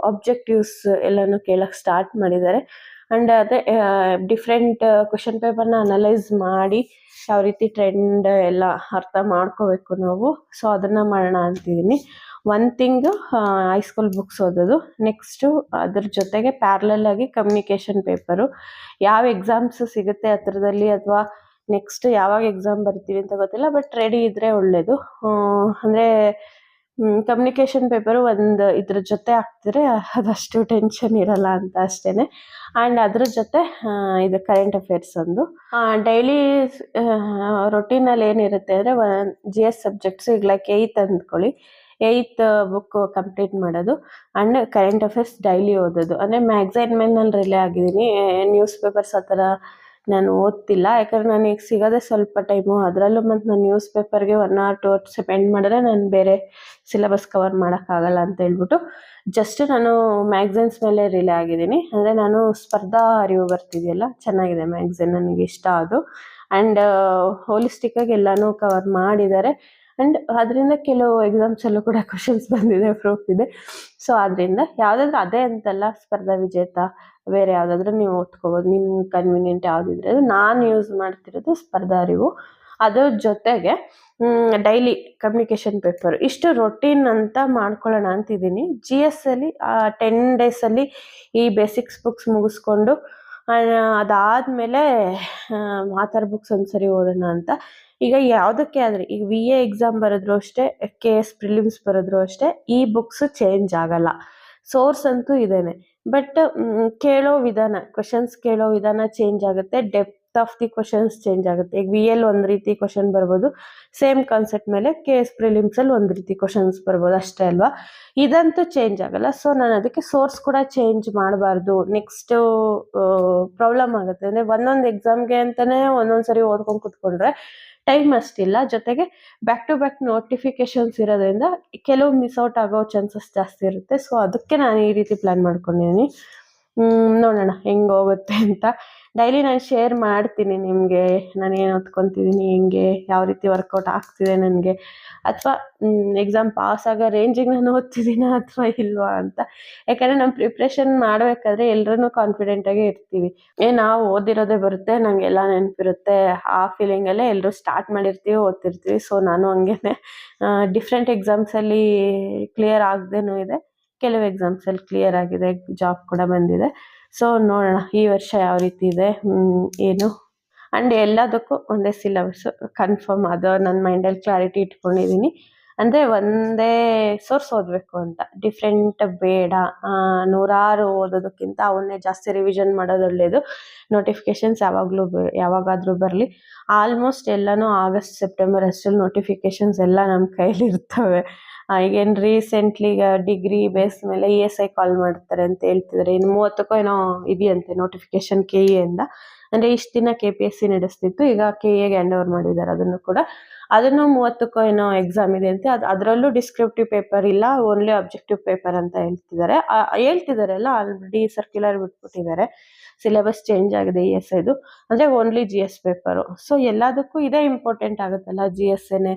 ಆಬ್ಜೆಕ್ಟಿವ್ಸ್ ಎಲ್ಲನೂ ಕೇಳಕ್ಕೆ ಸ್ಟಾರ್ಟ್ ಮಾಡಿದ್ದಾರೆ. ಆ್ಯಂಡ್ ಅದೇ ಡಿಫ್ರೆಂಟ್ ಕ್ವಶನ್ ಪೇಪರ್ನ ಅನಲೈಸ್ ಮಾಡಿ ಯಾವ ರೀತಿ ಟ್ರೆಂಡ್ ಎಲ್ಲ ಅರ್ಥ ಮಾಡ್ಕೋಬೇಕು ನಾವು. ಸೊ ಅದನ್ನು ಮಾಡೋಣ ಅಂತಿದ್ದೀನಿ. ಒನ್ ಥಿಂಗು ಹೈಸ್ಕೂಲ್ ಬುಕ್ಸ್ ಓದೋದು, ನೆಕ್ಸ್ಟು ಅದ್ರ ಜೊತೆಗೆ ಪ್ಯಾರಲಲ್ ಆಗಿ ಕಮ್ಯುನಿಕೇಷನ್ ಪೇಪರು. ಯಾವ ಎಕ್ಸಾಮ್ಸ್ ಸಿಗುತ್ತೆ ಹತ್ರದಲ್ಲಿ ಅಥವಾ ನೆಕ್ಸ್ಟ್ ಯಾವಾಗ ಎಕ್ಸಾಮ್ ಬರ್ತೀವಿ ಅಂತ ಗೊತ್ತಿಲ್ಲ, ಬಟ್ ರೆಡಿ ಇದ್ದರೆ ಒಳ್ಳೆಯದು. ಅಂದರೆ ಕಮ್ಯುನಿಕೇಷನ್ ಪೇಪರು ಒಂದು ಇದ್ರ ಜೊತೆ ಹಾಕ್ತಿದ್ರೆ ಅದಷ್ಟು ಟೆನ್ಷನ್ ಇರಲ್ಲ ಅಂತ ಅಷ್ಟೇ. ಆ್ಯಂಡ್ ಅದ್ರ ಜೊತೆ ಇದು ಕರೆಂಟ್ ಅಫೇರ್ಸ್ ಒಂದು ಡೈಲಿ ರೊಟೀನಲ್ಲಿ ಏನಿರುತ್ತೆ ಅಂದರೆ GS ಸಬ್ಜೆಕ್ಟ್ಸು ಈಗ ಲೈಕ್ 8th ಅಂದ್ಕೊಳ್ಳಿ, 8th ಬುಕ್ ಕಂಪ್ಲೀಟ್ ಮಾಡೋದು ಆ್ಯಂಡ್ ಕರೆಂಟ್ ಅಫೇರ್ಸ್ ಡೈಲಿ ಓದೋದು. ಅಂದರೆ ಮ್ಯಾಗ್ಝೈನ್ ಮೇಲೆ ನಾನು ರಿಲೇ ಆಗಿದ್ದೀನಿ, ನ್ಯೂಸ್ ಪೇಪರ್ಸ್ ಆ ಥರ ನಾನು ಓದ್ತಿಲ್ಲ. ಯಾಕಂದರೆ ನನಗೆ ಸಿಗೋದೇ ಸ್ವಲ್ಪ ಟೈಮು, ಅದರಲ್ಲೂ ಮತ್ತು ನಾನು ನ್ಯೂಸ್ ಪೇಪರ್ಗೆ 1 or 2 hours ಸ್ಪೆಂಡ್ ಮಾಡಿದ್ರೆ ನಾನು ಬೇರೆ ಸಿಲೆಬಸ್ ಕವರ್ ಮಾಡೋಕ್ಕಾಗಲ್ಲ ಅಂತ ಹೇಳ್ಬಿಟ್ಟು ಜಸ್ಟ್ ನಾನು ಮ್ಯಾಗ್ಝೈನ್ಸ್ ಮೇಲೆ ರಿಲೇ ಆಗಿದ್ದೀನಿ. ಅಂದರೆ ನಾನು ಸ್ಪರ್ಧಾ ಅರಿವು ಬರ್ತಿದೆಯಲ್ಲ, ಚೆನ್ನಾಗಿದೆ ಮ್ಯಾಗ್ಝೈನ್, ನನಗೆ ಇಷ್ಟ ಅದು. ಆ್ಯಂಡ್ ಹೋಲಿಸ್ಟಿಕ್ಕಾಗಿ ಎಲ್ಲನೂ ಕವರ್ ಮಾಡಿದ್ದಾರೆ. ಆ್ಯಂಡ್ ಅದರಿಂದ ಕೆಲವು ಎಕ್ಸಾಮ್ಸಲ್ಲೂ ಕೂಡ ಕ್ವಶನ್ಸ್ ಬಂದಿದೆ, ಪ್ರೂಫ್ ಇದೆ. ಸೊ ಅದರಿಂದ ಯಾವುದಾದ್ರೂ ಅದೇ ಅಂತಲ್ಲ, ಸ್ಪರ್ಧಾ ವಿಜೇತ ಬೇರೆ ಯಾವುದಾದ್ರೂ ನೀವು ಓದ್ಕೋಬೋದು, ನಿಮ್ಮ ಕನ್ವೀನಿಯೆಂಟ್ ಯಾವುದಿದ್ರೆ ಅದು. ನಾನು ಯೂಸ್ ಮಾಡ್ತಿರೋದು ಸ್ಪರ್ಧಾ ಅರಿವು. ಅದ್ರ ಜೊತೆಗೆ ಡೈಲಿ ಕಮ್ಯುನಿಕೇಷನ್ ಪೇಪರ್ ಇಷ್ಟು ರೊಟೀನ್ ಅಂತ ಮಾಡ್ಕೊಳ್ಳೋಣ ಅಂತಿದ್ದೀನಿ. GS ಅಲ್ಲಿ 10 days ಈ ಬೇಸಿಕ್ಸ್ ಬುಕ್ಸ್ ಮುಗಿಸ್ಕೊಂಡು ಅದಾದಮೇಲೆ ಮಾತಾರ್ ಬುಕ್ಸ್ ಒಂದ್ಸರಿ ಓದೋಣ ಅಂತ. ಈಗ ಯಾವುದಕ್ಕೆ ಆದರೆ ಈಗ VA ಎಕ್ಸಾಮ್ ಬರೆದ್ರು ಅಷ್ಟೇ, KS ಪ್ರಿಲಿಮ್ಸ್ ಬರೆದ್ರು ಅಷ್ಟೇ, ಈ ಬುಕ್ಸ್ ಚೇಂಜ್ ಆಗಲ್ಲ. ಸೋರ್ಸ್ ಅಂತೂ ಇದೇನೆ, ಬಟ್ ಕೇಳೋ ವಿಧಾನ, ಕ್ವಶನ್ಸ್ ಕೇಳೋ ವಿಧಾನ ಚೇಂಜ್ ಆಗುತ್ತೆ, depth of the questions change ಆಗುತ್ತೆ. ಈಗ VL ಒಂದು ರೀತಿ ಕ್ವಶನ್ ಬರ್ಬೋದು, ಸೇಮ್ ಕಾನ್ಸೆಪ್ಟ್ ಮೇಲೆ KS ಪ್ರಿಲಿಮ್ಸಲ್ಲಿ ಒಂದು ರೀತಿ ಕ್ವಶನ್ಸ್ ಬರ್ಬೋದು ಅಷ್ಟೇ ಅಲ್ವಾ. ಇದಂತೂ ಚೇಂಜ್ ಆಗಲ್ಲ. ಸೊ ನಾನು ಅದಕ್ಕೆ ಸೋರ್ಸ್ ಕೂಡ ಚೇಂಜ್ ಮಾಡಬಾರ್ದು, ನೆಕ್ಸ್ಟು ಪ್ರಾಬ್ಲಮ್ ಆಗುತ್ತೆ. ಅಂದರೆ ಒಂದೊಂದು ಎಕ್ಸಾಮ್ಗೆ ಅಂತಲೇ ಒಂದೊಂದು ಸರಿ ಓದ್ಕೊಂಡು ಕೂತ್ಕೊಂಡ್ರೆ ಟೈಮ್ ಅಷ್ಟಿಲ್ಲ. ಜೊತೆಗೆ ಬ್ಯಾಕ್ ಟು ಬ್ಯಾಕ್ ನೋಟಿಫಿಕೇಶನ್ಸ್ ಇರೋದ್ರಿಂದ ಕೆಲವು ಮಿಸ್ಔಟ್ ಆಗೋ ಚಾನ್ಸಸ್ ಜಾಸ್ತಿ ಇರುತ್ತೆ. ಸೊ ಅದಕ್ಕೆ ನಾನು ಈ ರೀತಿ ಪ್ಲ್ಯಾನ್ ಮಾಡ್ಕೊಂಡಿದ್ದೀನಿ. ನೋಡೋಣ ಹೆಂಗೆ ಹೋಗುತ್ತೆ ಅಂತ. ಡೈಲಿ ನಾನು ಶೇರ್ ಮಾಡ್ತೀನಿ ನಿಮಗೆ, ನಾನು ಏನು ಓದ್ಕೊತಿದ್ದೀನಿ, ಹೆಂಗೆ ಯಾವ ರೀತಿ ವರ್ಕೌಟ್ ಆಗ್ತಿದೆ ನನಗೆ, ಅಥವಾ ಎಕ್ಸಾಮ್ ಪಾಸ್ ಆಗೋ ರೇಂಜಿಗೆ ನಾನು ಓದ್ತಿದ್ದೀನಾ ಅಥವಾ ಇಲ್ವಾ ಅಂತ. ಯಾಕಂದರೆ ನಮ್ಮ ಪ್ರಿಪ್ರೇಷನ್ ಮಾಡಬೇಕಾದ್ರೆ ಎಲ್ಲರೂ ಕಾನ್ಫಿಡೆಂಟಾಗೇ ಇರ್ತೀವಿ. ನಾವು ಓದಿರೋದೇ ಬರುತ್ತೆ, ನನಗೆಲ್ಲ ನೆನಪಿರುತ್ತೆ, ಆ ಫೀಲಿಂಗಲ್ಲೇ ಎಲ್ಲರೂ ಸ್ಟಾರ್ಟ್ ಮಾಡಿರ್ತೀವಿ, ಓದ್ತಿರ್ತೀವಿ. ಸೊ ನಾನು ಹಂಗೇ ಡಿಫ್ರೆಂಟ್ ಎಕ್ಸಾಮ್ಸಲ್ಲಿ ಕ್ಲಿಯರ್ ಆಗದೇನೂ ಇದೆ, ಕೆಲವು ಎಕ್ಸಾಮ್ಸಲ್ಲಿ ಕ್ಲಿಯರ್ ಆಗಿದೆ, ಜಾಬ್ ಕೂಡ ಬಂದಿದೆ. ಸೊ ನೋಡೋಣ ಈ ವರ್ಷ ಯಾವ ರೀತಿ ಇದೆ ಏನು. ಆ್ಯಂಡ್ ಎಲ್ಲದಕ್ಕೂ ಒಂದೇ ಸಿಲೆಬಸ್ಸು ಕನ್ಫರ್ಮ್, ಅದು ನನ್ನ ಮೈಂಡಲ್ಲಿ ಕ್ಲಾರಿಟಿ ಇಟ್ಕೊಂಡಿದ್ದೀನಿ. ಅಂದರೆ ಒಂದೇ ಸೋರ್ಸ್ ಓದಬೇಕು ಅಂತ, ಡಿಫ್ರೆಂಟ್ ಬೇಡ. ನೂರಾರು ಓದೋದಕ್ಕಿಂತ ಅವನ್ನೇ ಜಾಸ್ತಿ ರಿವಿಷನ್ ಮಾಡೋದು ಒಳ್ಳೆಯದು. ನೋಟಿಫಿಕೇಷನ್ಸ್ ಯಾವಾಗಾದರೂ ಬರಲಿ. ಆಲ್ಮೋಸ್ಟ್ ಎಲ್ಲನೂ August September ಅಷ್ಟರಲ್ಲಿ ನೋಟಿಫಿಕೇಷನ್ಸ್ ಎಲ್ಲ ನಮ್ಮ ಕೈಲಿ ಇರ್ತವೆ. ಈಗೇನು ರೀಸೆಂಟ್ಲಿ ಈಗ ಡಿಗ್ರಿ ಬೇಸ್ ಮೇಲೆ ESI ಕಾಲ್ ಮಾಡ್ತಾರೆ ಅಂತ ಹೇಳ್ತಿದ್ದಾರೆ. ಇನ್ನು 30ಕ್ಕೋ ಏನೋ ಇದೆಯಂತೆ ನೋಟಿಫಿಕೇಷನ್ KEಯಿಂದ. ಅಂದರೆ ಇಷ್ಟು ದಿನ KPSC ನಡೆಸ್ತಿತ್ತು, ಈಗ KEಗೆ ಹ್ಯಾಂಡ್ ಓವರ್ ಮಾಡಿದ್ದಾರೆ ಅದನ್ನು ಕೂಡ. ಅದನ್ನು 30ಕ್ಕೋ ಏನೋ ಎಕ್ಸಾಮ್ ಇದೆ ಅಂತೆ. ಅದರಲ್ಲೂ ಡಿಸ್ಕ್ರಿಪ್ಟಿವ್ ಪೇಪರ್ ಇಲ್ಲ, ಓನ್ಲಿ ಆಬ್ಜೆಕ್ಟಿವ್ ಪೇಪರ್ ಅಂತ ಹೇಳ್ತಿದ್ದಾರೆ ಆಲ್ರೆಡಿ ಸರ್ಕ್ಯುಲರ್ ಬಿಟ್ಬಿಟ್ಟಿದ್ದಾರೆ. ಸಿಲೆಬಸ್ ಚೇಂಜ್ ಆಗಿದೆ ESIದು, ಅಂದರೆ ಓನ್ಲಿ GS ಪೇಪರು. ಸೊ ಎಲ್ಲದಕ್ಕೂ ಇದೇ ಇಂಪಾರ್ಟೆಂಟ್ ಆಗುತ್ತಲ್ಲ, GSನೇ.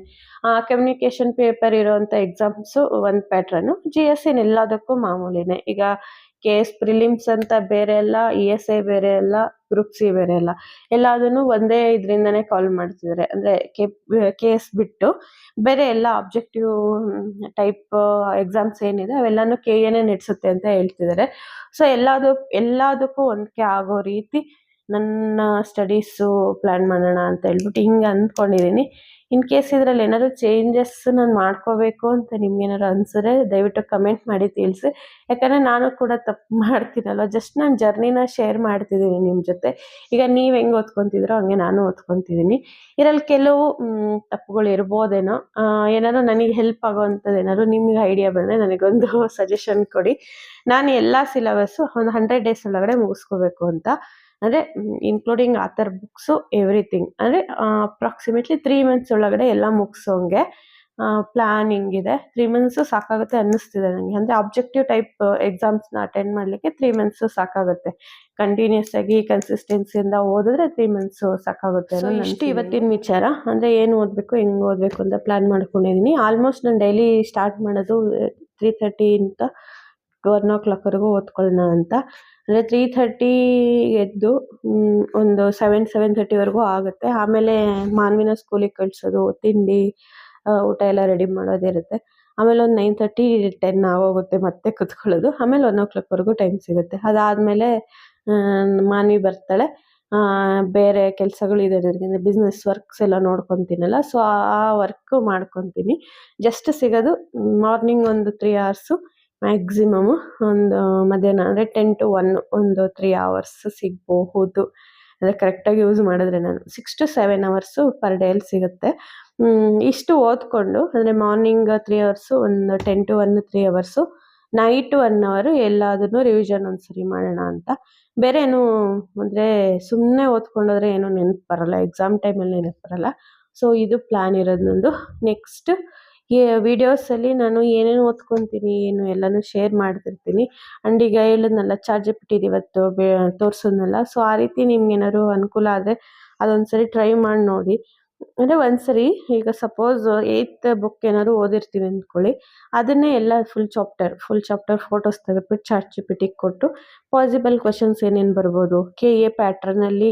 ಕಮ್ಯುನಿಕೇಷನ್ ಪೇಪರ್ ಇರೋವಂಥ ಎಕ್ಸಾಮ್ಸು ಒಂದು ಪ್ಯಾಟ್ರನ್ನು, GS ಎಲ್ಲದಕ್ಕೂ ಮಾಮೂಲಿನೇ. ಈಗ KS ಪ್ರಿಲಿಮ್ಸ್ ಅಂತ ಬೇರೆ ಅಲ್ಲ, ESI ಬೇರೆ ಅಲ್ಲ, ಗ್ರೂಪ್ C ಬೇರೆ ಅಲ್ಲ, ಎಲ್ಲದನ್ನು ಒಂದೇ ಇದರಿಂದನೇ ಕಾಲ್ ಮಾಡ್ತಿದ್ದಾರೆ. ಅಂದರೆ KS ಬಿಟ್ಟು ಬೇರೆ ಎಲ್ಲ ಆಬ್ಜೆಕ್ಟಿವ್ ಟೈಪ್ ಎಕ್ಸಾಮ್ಸ್ ಏನಿದೆ ಅವೆಲ್ಲನೂ KEನೇ ನಡೆಸುತ್ತೆ ಅಂತ ಹೇಳ್ತಿದ್ದಾರೆ. ಸೊ ಎಲ್ಲದಕ್ಕೂ ಹೊಂದಿಕೆ ಆಗೋ ರೀತಿ ನನ್ನ ಸ್ಟಡೀಸು ಪ್ಲ್ಯಾನ್ ಮಾಡೋಣ ಅಂತ ಹೇಳ್ಬಿಟ್ಟು ಹಿಂಗೆ ಅಂದ್ಕೊಂಡಿದ್ದೀನಿ. ಇನ್ ಕೇಸ್ ಇದರಲ್ಲಿ ಏನಾದರೂ ಚೇಂಜಸ್ ನಾನು ಮಾಡ್ಕೋಬೇಕು ಅಂತ ನಿಮ್ಗೇನಾದ್ರು ಅನಿಸಿದ್ರೆ ದಯವಿಟ್ಟು ಕಮೆಂಟ್ ಮಾಡಿ ತಿಳಿಸಿ. ಯಾಕಂದರೆ ನಾನು ಕೂಡ ತಪ್ಪು ಮಾಡ್ತೀನಲ್ವ, ಜಸ್ಟ್ ನಾನು ಜರ್ನಿನ ಶೇರ್ ಮಾಡ್ತಿದ್ದೀನಿ ನಿಮ್ಮ ಜೊತೆ. ಈಗ ನೀವು ಹೆಂಗೆ ಓದ್ಕೊತಿದ್ರೋ ಹಂಗೆ ನಾನು ಓದ್ಕೊತಿದ್ದೀನಿ. ಇದರಲ್ಲಿ ಕೆಲವು ತಪ್ಪುಗಳು ಇರ್ಬೋದೇನೋ. ಏನಾದರೂ ನನಗೆ ಹೆಲ್ಪ್ ಆಗೋವಂಥದ್ದು ಏನಾದರೂ ನಿಮಗೆ ಐಡಿಯಾ ಬಂದರೆ ನನಗೊಂದು ಸಜೆಷನ್ ಕೊಡಿ. ನಾನು ಎಲ್ಲ ಸಿಲೆಬಸ್ಸು ಒಂದು 100 days ಒಳಗಡೆ ಮುಗಿಸ್ಕೋಬೇಕು ಅಂತ. ಅಂದರೆ ಇನ್ಕ್ಲೂಡಿಂಗ್ ಆಥರ್ ಬುಕ್ಸು ಎವ್ರಿಥಿಂಗ್. ಅಂದರೆ ಅಪ್ರಾಕ್ಸಿಮೇಟ್ಲಿ 3 months ಒಳಗಡೆ ಎಲ್ಲ ಮುಗಿಸೋಂಗೆ ಪ್ಲಾನಿಂಗ್ ಇದೆ. 3 ಮಂತ್ಸು ಸಾಕಾಗುತ್ತೆ ಅನ್ನಿಸ್ತಿದೆ ನನಗೆ. ಅಂದರೆ ಆಬ್ಜೆಕ್ಟಿವ್ ಟೈಪ್ ಎಕ್ಸಾಮ್ಸ್ನ ಅಟೆಂಡ್ ಮಾಡಲಿಕ್ಕೆ 3 ಮಂತ್ಸು ಸಾಕಾಗುತ್ತೆ. ಕಂಟಿನ್ಯೂಸ್ ಆಗಿ ಕನ್ಸಿಸ್ಟೆನ್ಸಿಯಿಂದ ಓದಿದ್ರೆ 3 ಮಂತ್ಸು ಸಾಕಾಗುತ್ತೆ ಅನ್ನೋ ಇಷ್ಟು ಇವತ್ತಿನ ವಿಚಾರ. ಅಂದರೆ ಏನು ಓದಬೇಕು, ಹೆಂಗೆ ಓದಬೇಕು ಅಂತ ಪ್ಲ್ಯಾನ್ ಮಾಡ್ಕೊಂಡಿದ್ದೀನಿ. ಆಲ್ಮೋಸ್ಟ್ ನಾನು ಡೈಲಿ ಸ್ಟಾರ್ಟ್ ಮಾಡೋದು 3:30 ಇಂದ 1 o'clockವರೆಗೂ ಓದ್ಕೊಳ್ಳೋಣ ಅಂತ. ಅಂದರೆ 3:30 ಎದ್ದು ಒಂದು 7:30ವರೆಗೂ ಆಗುತ್ತೆ. ಆಮೇಲೆ ಮಾನ್ವಿನ ಸ್ಕೂಲಿಗೆ ಕಳಿಸೋದು, ತಿಂಡಿ ಊಟ ಎಲ್ಲ ರೆಡಿ ಮಾಡೋದಿರುತ್ತೆ. ಆಮೇಲೆ ಒಂದು 9:30 10 ಆಗೋಗುತ್ತೆ ಮತ್ತೆ ಕುತ್ಕೊಳ್ಳೋದು. ಆಮೇಲೆ 1 o'clockವರೆಗೂ ಟೈಮ್ ಸಿಗುತ್ತೆ. ಅದಾದಮೇಲೆ ಮಾನ್ವಿ ಬರ್ತಾಳೆ. ಬೇರೆ ಕೆಲಸಗಳಿದೆ ನನಗೆ, ಬಿಸ್ನೆಸ್ ವರ್ಕ್ಸ್ ಎಲ್ಲ ನೋಡ್ಕೊತೀನಲ್ಲ, ಸೊ ಆ ವರ್ಕು ಮಾಡ್ಕೊತೀನಿ. ಜಸ್ಟ್ ಸಿಗೋದು ಮಾರ್ನಿಂಗ್ ಒಂದು 3 hours, ಮ್ಯಾಕ್ಸಿಮಮ್ ಒಂದು ಮಧ್ಯಾಹ್ನ ಅಂದರೆ 10 to 1 ಒಂದು 3 hours ಸಿಗಬಹುದು. ಅಂದರೆ ಕರೆಕ್ಟಾಗಿ ಯೂಸ್ ಮಾಡಿದ್ರೆ ನಾನು 6 to 7 hours ಪರ್ ಡೇಲಿ ಸಿಗುತ್ತೆ. ಇಷ್ಟು ಓದ್ಕೊಂಡು ಅಂದರೆ ಮಾರ್ನಿಂಗ್ 3 hours, ಒಂದು 10 to 1 3 hours, ನೈಟ್ 1 hour ಎಲ್ಲದನ್ನು ರಿವಿಷನ್ ಒಂದ್ಸರಿ ಮಾಡೋಣ ಅಂತ. ಬೇರೆ ಏನು ಅಂದರೆ ಸುಮ್ಮನೆ ಓದ್ಕೊಂಡೋದ್ರೆ ಏನೂ ನೆನಪು ಬರಲ್ಲ, ಎಕ್ಸಾಮ್ ಟೈಮಲ್ಲಿ ನೆನಪು ಬರಲ್ಲ. ಸೊ ಇದು ಪ್ಲ್ಯಾನ್ ಇರೋದು ನಂದು. ನೆಕ್ಸ್ಟ್ ವಿಡಿಯೋಸಲ್ಲಿ ನಾನು ಏನೇನು ಓದ್ಕೊತೀನಿ ಏನು ಎಲ್ಲನೂ ಶೇರ್ ಮಾಡ್ತಿರ್ತೀನಿ. ಆ್ಯಂಡ್ ಈಗ ಹೇಳಿದ್ನಲ್ಲ ChatGPT ಇವತ್ತು ತೋರಿಸಿದ್ನಲ್ಲ, ಸೊ ಆ ರೀತಿ ನಿಮ್ಗೆ ಏನಾದ್ರು ಅನುಕೂಲ ಆದರೆ ಅದೊಂದ್ಸರಿ ಟ್ರೈ ಮಾಡಿ ನೋಡಿ. ಅಂದರೆ ಒಂದ್ಸರಿ ಈಗ ಸಪೋಸ್ 8th ಬುಕ್ ಏನಾದ್ರು ಓದಿರ್ತೀವಿ ಅಂದ್ಕೊಳ್ಳಿ, ಅದನ್ನೇ ಎಲ್ಲ ಫುಲ್ ಚಾಪ್ಟರ್ ಫೋಟೋಸ್ ತೆಗೆದ್ಬಿಟ್ಟು ChatGPTಗೆ ಕೊಟ್ಟು ಪಾಸಿಬಲ್ ಕ್ವೆಶನ್ಸ್ ಏನೇನು ಬರ್ಬೋದು, KA ಪ್ಯಾಟ್ರನಲ್ಲಿ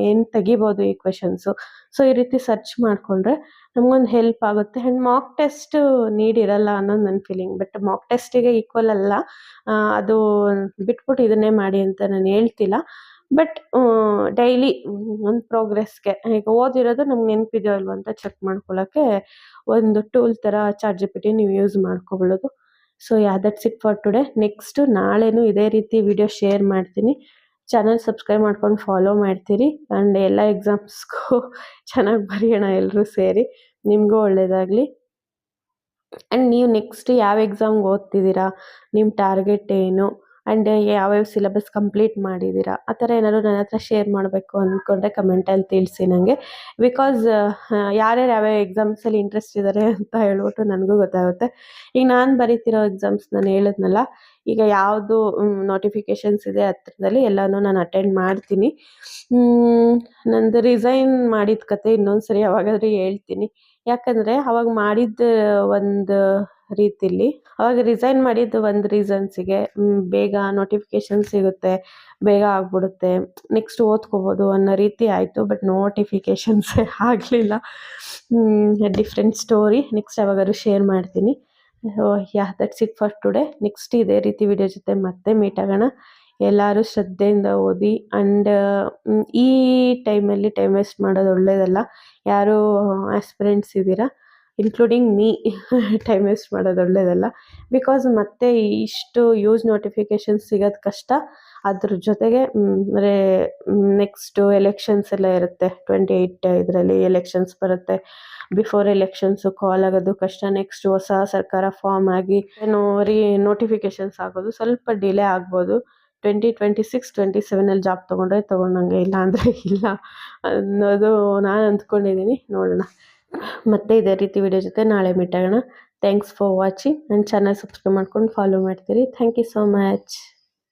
ಏನು ತೆಗಿಬೋದು ಈ ಕ್ವೆಶನ್ಸು, ಸೊ ಈ ರೀತಿ ಸರ್ಚ್ ಮಾಡಿಕೊಂಡ್ರೆ ನಮಗೊಂದು ಹೆಲ್ಪ್ ಆಗುತ್ತೆ. ಆ್ಯಂಡ್ ಮಾಕ್ ಟೆಸ್ಟ್ ನೀಡಿರಲ್ಲ ಅನ್ನೋದು ನನ್ನ ಫೀಲಿಂಗ್. ಬಟ್ ಮಾಕ್ ಟೆಸ್ಟಿಗೆ ಈಕ್ವಲ್ ಅಲ್ಲ, ಅದು ಬಿಟ್ಬಿಟ್ಟು ಇದನ್ನೇ ಮಾಡಿ ಅಂತ ನಾನು ಹೇಳ್ತಿಲ್ಲ. ಬಟ್ ಡೈಲಿ ಒಂದು ಪ್ರೋಗ್ರೆಸ್ಗೆ ಈಗ ಓದಿರೋದು ನಮ್ಗೆ ನೆನಪಿದೆಯೋ ಅಲ್ವೋ ಅಂತ ಚೆಕ್ ಮಾಡ್ಕೊಳ್ಳೋಕ್ಕೆ ಒಂದು ಟೂಲ್ ಥರ ChatGPT ನೀವು ಯೂಸ್ ಮಾಡ್ಕೊಬೋದು. So that's it for today. Next ನಾಳೆನೂ ಇದೇ ರೀತಿ ವಿಡಿಯೋ ಶೇರ್ ಮಾಡ್ತೀನಿ. ಚಾನಲ್ ಸಬ್ಸ್ಕ್ರೈಬ್ ಮಾಡ್ಕೊಂಡು ಫಾಲೋ ಮಾಡ್ತೀರಿ. ಆ್ಯಂಡ್ ಎಲ್ಲ ಎಕ್ಸಾಮ್ಸ್ಗೂ ಚೆನ್ನಾಗಿ ಬರೆಯೋಣ ಎಲ್ಲರೂ ಸೇರಿ. ನಿಮಗೂ ಒಳ್ಳೆಯದಾಗಲಿ. ಆ್ಯಂಡ್ ನೀವು ನೆಕ್ಸ್ಟ್ ಯಾವ ಎಕ್ಸಾಮ್ಗೆ ಓದ್ತಿದ್ದೀರಾ, ನಿಮ್ಮ ಟಾರ್ಗೆಟ್ ಏನು, ಆ್ಯಂಡ್ ಯಾವ್ಯಾವ ಸಿಲೆಬಸ್ ಕಂಪ್ಲೀಟ್ ಮಾಡಿದ್ದೀರಾ, ಆ ಥರ ಏನಾದ್ರು ನನ್ನ ಹತ್ರ ಶೇರ್ ಮಾಡಬೇಕು ಅಂದ್ಕೊಂಡ್ರೆ ಕಮೆಂಟಲ್ಲಿ ತಿಳಿಸಿ ನನಗೆ. ಬಿಕಾಸ್ ಯಾರ್ಯಾರು ಯಾವ್ಯಾವ ಎಕ್ಸಾಮ್ಸಲ್ಲಿ ಇಂಟ್ರೆಸ್ಟ್ ಇದ್ದಾರೆ ಅಂತ ಹೇಳ್ಬಿಟ್ಟು ನನಗೂ ಗೊತ್ತಾಗುತ್ತೆ. ಈಗ ನಾನು ಬರೀತಿರೋ ಎಕ್ಸಾಮ್ಸ್ ನಾನು ಹೇಳಿದ್ನಲ್ಲ, ಈಗ ಯಾವುದು ನೋಟಿಫಿಕೇಷನ್ಸ್ ಇದೆ ಹತ್ರದಲ್ಲಿ ಎಲ್ಲನೂ ನಾನು ಅಟೆಂಡ್ ಮಾಡ್ತೀನಿ. ನಂದು ರಿಸೈನ್ ಮಾಡಿದ ಕತೆ ಇನ್ನೊಂದು ಸರಿ ಯಾವಾಗಾದ್ರೂ ಹೇಳ್ತೀನಿ. ಯಾಕಂದರೆ ಅವಾಗ ಮಾಡಿದ್ದ ಒಂದು ರೀತಿಲಿ, ಅವಾಗ ರಿಸೈನ್ ಮಾಡಿದ್ದು ಒಂದು ರೀಸನ್ಸಿಗೆ ಬೇಗ ನೋಟಿಫಿಕೇಷನ್ ಸಿಗುತ್ತೆ, ಬೇಗ ಆಗ್ಬಿಡುತ್ತೆ, ನೆಕ್ಸ್ಟ್ ಓದ್ಕೋಬೋದು ಅನ್ನೋ ರೀತಿ ಆಯಿತು. ಬಟ್ ನೋಟಿಫಿಕೇಷನ್ಸೇ ಆಗಲಿಲ್ಲ. ಡಿಫ್ರೆಂಟ್ ಸ್ಟೋರಿ, ನೆಕ್ಸ್ಟ್ ಯಾವಾಗಾದ್ರೂ ಶೇರ್ ಮಾಡ್ತೀನಿ. That's it for today. Next ಇದೇ ರೀತಿ ವಿಡಿಯೋ ಜೊತೆ ಮತ್ತೆ ಮೀಟ್ ಆಗೋಣ. ಎಲ್ಲರೂ ಶ್ರದ್ಧೆಯಿಂದ ಓದಿ. ಆ್ಯಂಡ್ ಈ ಟೈಮಲ್ಲಿ ಟೈಮ್ ವೇಸ್ಟ್ ಮಾಡೋದು ಒಳ್ಳೆಯದಲ್ಲ. ಯಾರು ಆಸ್ಪಿರೆಂಟ್ಸ್ ಇದ್ದೀರಾ, ಇನ್ಕ್ಲೂಡಿಂಗ್ ಮೀ, ಟೈಮ್ ವೇಸ್ಟ್ ಮಾಡೋದು ಒಳ್ಳೆಯದಲ್ಲ. ಬಿಕಾಸ್ ಮತ್ತೆ ಇಷ್ಟು ಯೂಸ್ ನೋಟಿಫಿಕೇಷನ್ಸ್ ಸಿಗೋದು ಕಷ್ಟ. ಅದ್ರ ಜೊತೆಗೆ ನೆಕ್ಸ್ಟು ಎಲೆಕ್ಷನ್ಸ್ ಎಲ್ಲ ಇರುತ್ತೆ. 28 ಇದರಲ್ಲಿ ಎಲೆಕ್ಷನ್ಸ್ ಬರುತ್ತೆ. ಬಿಫೋರ್ ಎಲೆಕ್ಷನ್ಸು ಕಾಲ್ ಆಗೋದು ಕಷ್ಟ. ನೆಕ್ಸ್ಟ್ ಹೊಸ ಸರ್ಕಾರ ಫಾರ್ಮ್ ಆಗಿ ನೋಟಿಫಿಕೇಷನ್ಸ್ ಆಗೋದು ಸ್ವಲ್ಪ ಡಿಲೇ ಆಗ್ಬೋದು. 2026 27 ಜಾಬ್ ತೊಗೊಂಡಂಗೆ, ಇಲ್ಲ ಅಂದರೆ ಇಲ್ಲ ಅನ್ನೋದು ನಾನು ಅಂದ್ಕೊಂಡಿದ್ದೀನಿ. ನೋಡೋಣ. ಮತ್ತೆ ಇದೇ ರೀತಿ ವಿಡಿಯೋ ಜೊತೆ ನಾಳೆ ಮೀಟ್ ಆಗೋಣ. Thanks for watching. ನನ್ನ ಚಾನಲ್ ಸಬ್ಸ್ಕ್ರೈಬ್ ಮಾಡ್ಕೊಂಡು ಫಾಲೋ ಮಾಡ್ತೀರಿ. Thank you so much.